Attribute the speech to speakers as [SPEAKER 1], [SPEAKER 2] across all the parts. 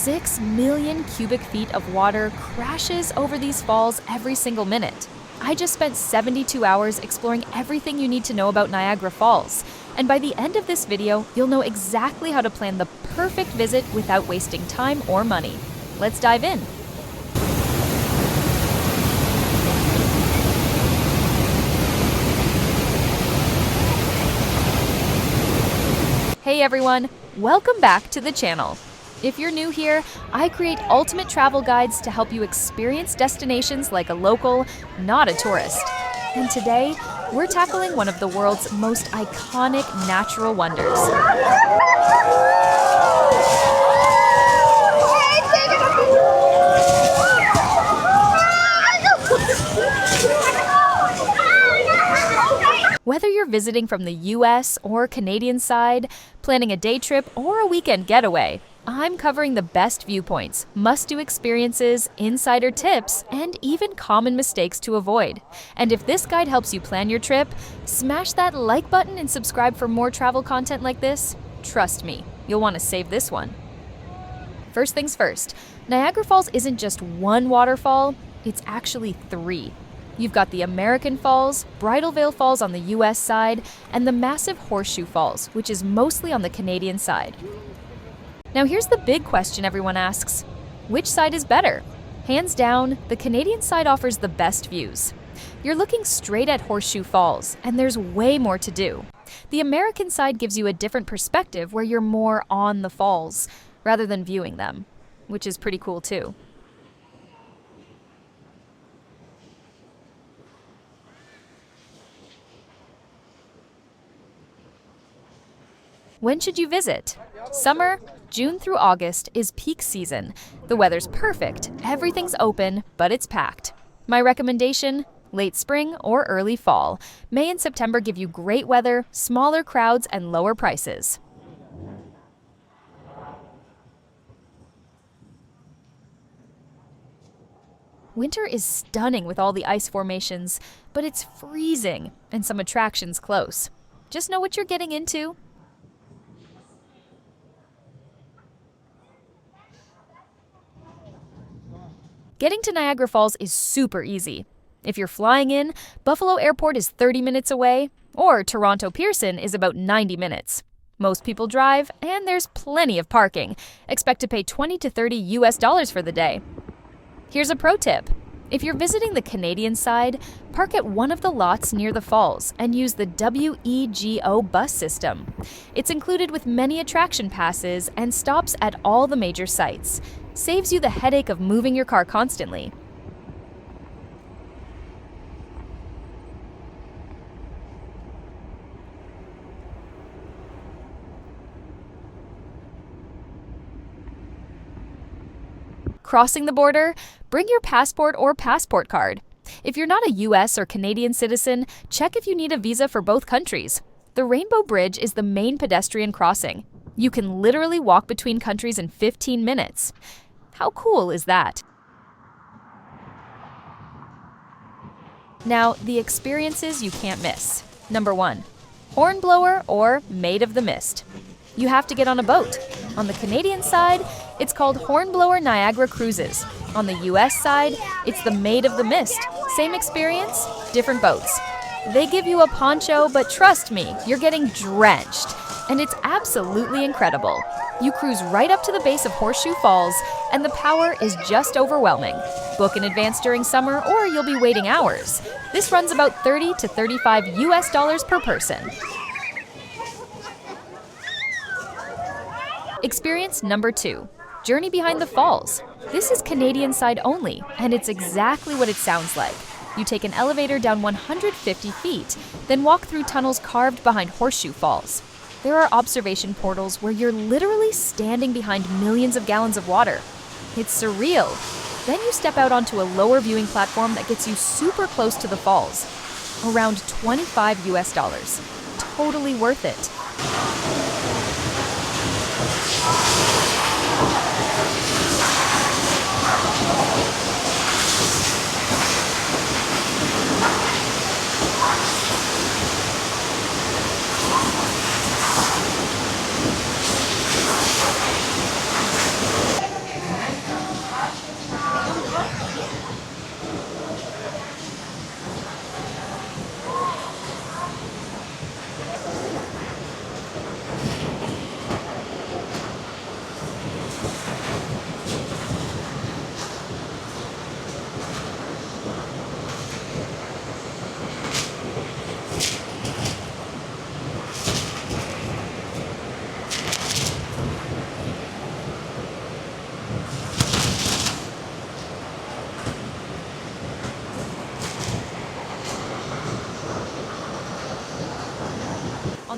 [SPEAKER 1] 6 million cubic feet of water crashes over these falls every single minute. I just spent 72 hours exploring everything you need to know about Niagara Falls. And by the end of this video, you'll know exactly how to plan the perfect visit without wasting time or money. Let's dive in. Hey everyone, welcome back to the channel. If you're new here, I create ultimate travel guides to help you experience destinations like a local, not a tourist. And today, we're tackling one of the world's most iconic natural wonders. Whether you're visiting from the US or Canadian side, planning a day trip or a weekend getaway, I'm covering the best viewpoints, must-do experiences, insider tips, and even common mistakes to avoid. And if this guide helps you plan your trip, smash that like button and subscribe for more travel content like this. Trust me, you'll want to save this one. First things first, Niagara Falls isn't just one waterfall, it's actually 3. You've got the American Falls, Bridal Veil Falls on the US side, and the massive Horseshoe Falls, which is mostly on the Canadian side. Now here's the big question everyone asks. Which side is better? Hands down, the Canadian side offers the best views. You're looking straight at Horseshoe Falls, and there's way more to do. The American side gives you a different perspective where you're more on the falls, rather than viewing them, which is pretty cool too. When should you visit? Summer, June through August, is peak season. The weather's perfect, everything's open, but it's packed. My recommendation? Late spring or early fall. May and September give you great weather, smaller crowds, and lower prices. Winter is stunning with all the ice formations, but it's freezing and some attractions close. Just know what you're getting into. Getting to Niagara Falls is super easy. If you're flying in, Buffalo Airport is 30 minutes away, or Toronto Pearson is about 90 minutes. Most people drive, and there's plenty of parking. Expect to pay $20 to $30 for the day. Here's a pro tip. If you're visiting the Canadian side, park at one of the lots near the falls and use the WEGO bus system. It's included with many attraction passes and stops at all the major sites. Saves you the headache of moving your car constantly. Crossing the border? Bring your passport or passport card. If you're not a US or Canadian citizen, check if you need a visa for both countries. The Rainbow Bridge is the main pedestrian crossing. You can literally walk between countries in 15 minutes. How cool is that? Now, the experiences you can't miss. Number 1, Hornblower or Maid of the Mist. You have to get on a boat. On the Canadian side, it's called Hornblower Niagara Cruises. On the US side, it's the Maid of the Mist. Same experience, different boats. They give you a poncho, but trust me, you're getting drenched. And it's absolutely incredible. You cruise right up to the base of Horseshoe Falls, and the power is just overwhelming. Book in advance during summer, or you'll be waiting hours. This runs about $30 to $35 per person. Experience number 2, Journey Behind the Falls. This is Canadian side only, and it's exactly what it sounds like. You take an elevator down 150 feet, then walk through tunnels carved behind Horseshoe Falls. There are observation portals where you're literally standing behind millions of gallons of water. It's surreal. Then you step out onto a lower viewing platform that gets you super close to the falls. Around $25. Totally worth it.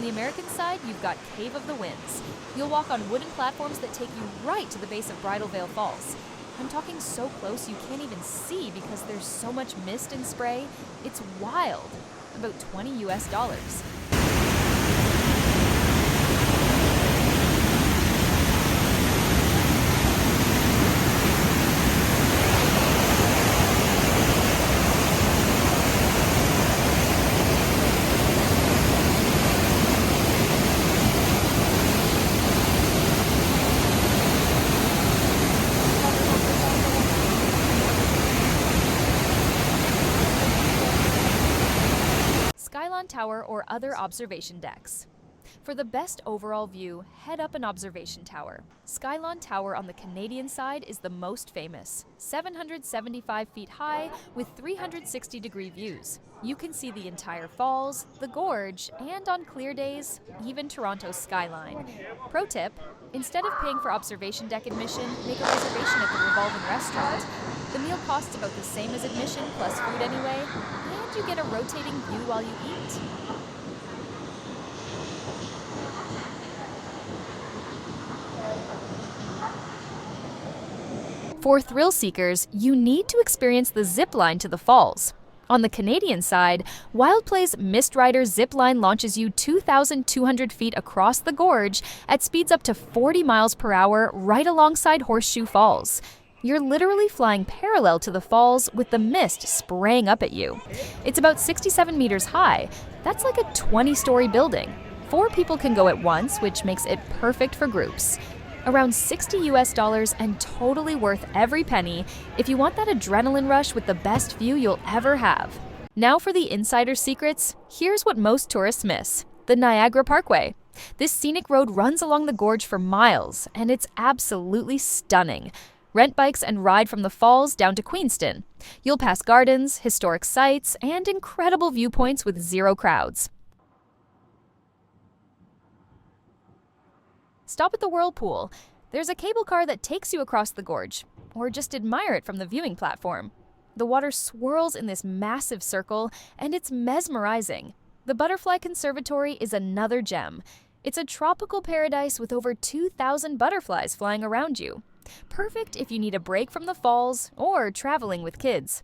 [SPEAKER 1] the American side, you've got Cave of the Winds. You'll walk on wooden platforms that take you right to the base of Bridal Veil Falls. I'm talking so close you can't even see because there's so much mist and spray. It's wild. About $20 US. Skylon Tower or other observation decks. For the best overall view, head up an observation tower. Skylon Tower on the Canadian side is the most famous, 775 feet high with 360-degree views. You can see the entire falls, the gorge, and on clear days, even Toronto's skyline. Pro tip, instead of paying for observation deck admission, make a reservation at the revolving restaurant. The meal costs about the same as admission plus food anyway, and you get a rotating view while you eat. For thrill seekers, you need to experience the zip line to the falls. On the Canadian side, WildPlay's Mist Rider zip line launches you 2,200 feet across the gorge at speeds up to 40 miles per hour right alongside Horseshoe Falls. You're literally flying parallel to the falls with the mist spraying up at you. It's about 67 meters high. That's like a 20-story building. 4 people can go at once, which makes it perfect for groups. Around $60 US and totally worth every penny if you want that adrenaline rush with the best view you'll ever have. Now for the insider secrets, here's what most tourists miss: the Niagara Parkway. This scenic road runs along the gorge for miles, and it's absolutely stunning. Rent bikes and ride from the falls down to Queenston. You'll pass gardens, historic sites, and incredible viewpoints with zero crowds. Stop at the Whirlpool. There's a cable car that takes you across the gorge, or just admire it from the viewing platform. The water swirls in this massive circle, and it's mesmerizing. The Butterfly Conservatory is another gem. It's a tropical paradise with over 2,000 butterflies flying around you. Perfect if you need a break from the falls or traveling with kids.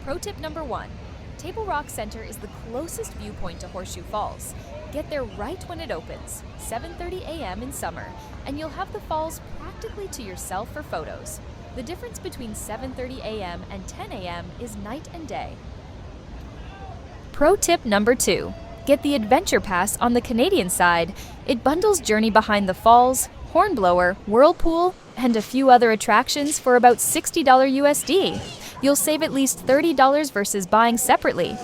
[SPEAKER 1] Pro tip number 1. Table Rock Center is the closest viewpoint to Horseshoe Falls. Get there right when it opens, 7:30 a.m. in summer, and you'll have the falls practically to yourself for photos. The difference between 7:30 a.m. and 10 a.m. is night and day. Pro tip number 2. Get the Adventure Pass on the Canadian side. It bundles Journey Behind the Falls, Hornblower, Whirlpool, and a few other attractions for about $60 USD. You'll save at least $30 versus buying separately.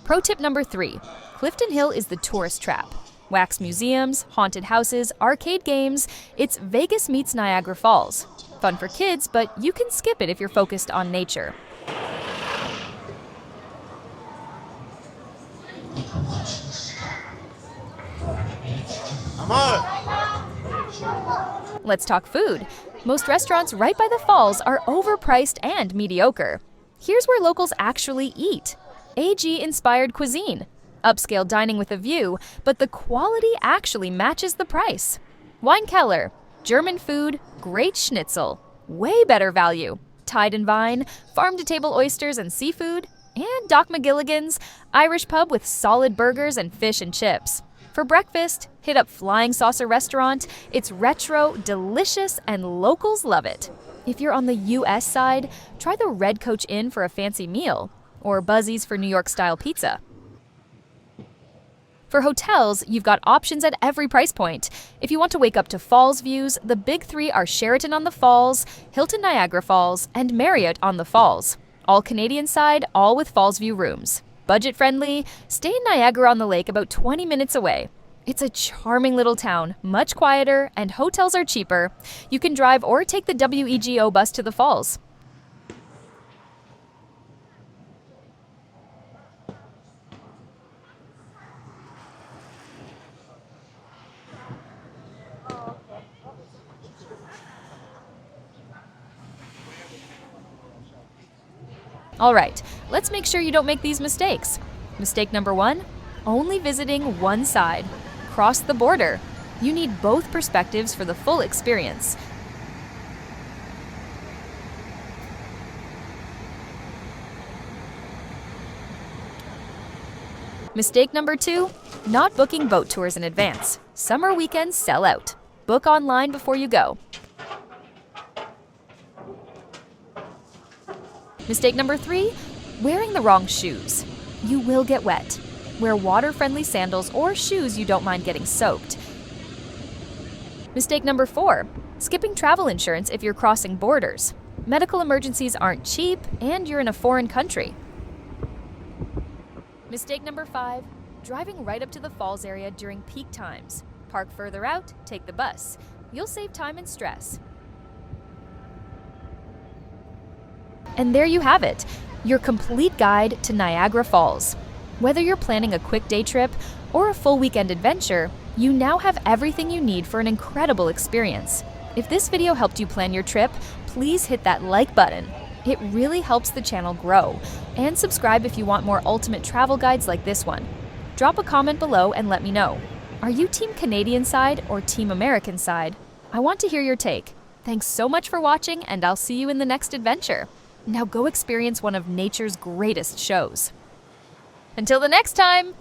[SPEAKER 1] Pro tip number 3. Clifton Hill is the tourist trap. Wax museums, haunted houses, arcade games. It's Vegas meets Niagara Falls. Fun for kids, but you can skip it if you're focused on nature. Let's talk food. Most restaurants right by the falls are overpriced and mediocre. Here's where locals actually eat. AG-inspired cuisine. Upscale dining with a view, but the quality actually matches the price. Weinkeller. German food, great schnitzel. Way better value. Tide and Vine, farm-to-table oysters and seafood. And Doc McGilligan's, Irish pub with solid burgers and fish and chips. For breakfast, hit up Flying Saucer Restaurant. It's retro, delicious, and locals love it. If you're on the US side, try the Red Coach Inn for a fancy meal, or Buzzy's for New York-style pizza. For hotels, you've got options at every price point. If you want to wake up to falls views, the big 3 are Sheraton on the Falls, Hilton Niagara Falls, and Marriott on the Falls. All Canadian side, all with falls view rooms. Budget-friendly, stay in Niagara on the Lake about 20 minutes away. It's a charming little town, much quieter, and hotels are cheaper. You can drive or take the WEGO bus to the falls. All right, let's make sure you don't make these mistakes. Mistake number 1, only visiting one side. Cross the border. You need both perspectives for the full experience. Mistake number 2, not booking boat tours in advance. Summer weekends sell out. Book online before you go. Mistake number 3, wearing the wrong shoes. You will get wet. Wear water-friendly sandals or shoes you don't mind getting soaked. Mistake number 4, skipping travel insurance if you're crossing borders. Medical emergencies aren't cheap and you're in a foreign country. Mistake number 5, driving right up to the falls area during peak times. Park further out, take the bus. You'll save time and stress. And there you have it, your complete guide to Niagara Falls. Whether you're planning a quick day trip or a full weekend adventure, you now have everything you need for an incredible experience. If this video helped you plan your trip, please hit that like button. It really helps the channel grow. And subscribe if you want more ultimate travel guides like this one. Drop a comment below and let me know. Are you Team Canadian side or Team American side? I want to hear your take. Thanks so much for watching, and I'll see you in the next adventure. Now go experience one of nature's greatest shows. Until the next time!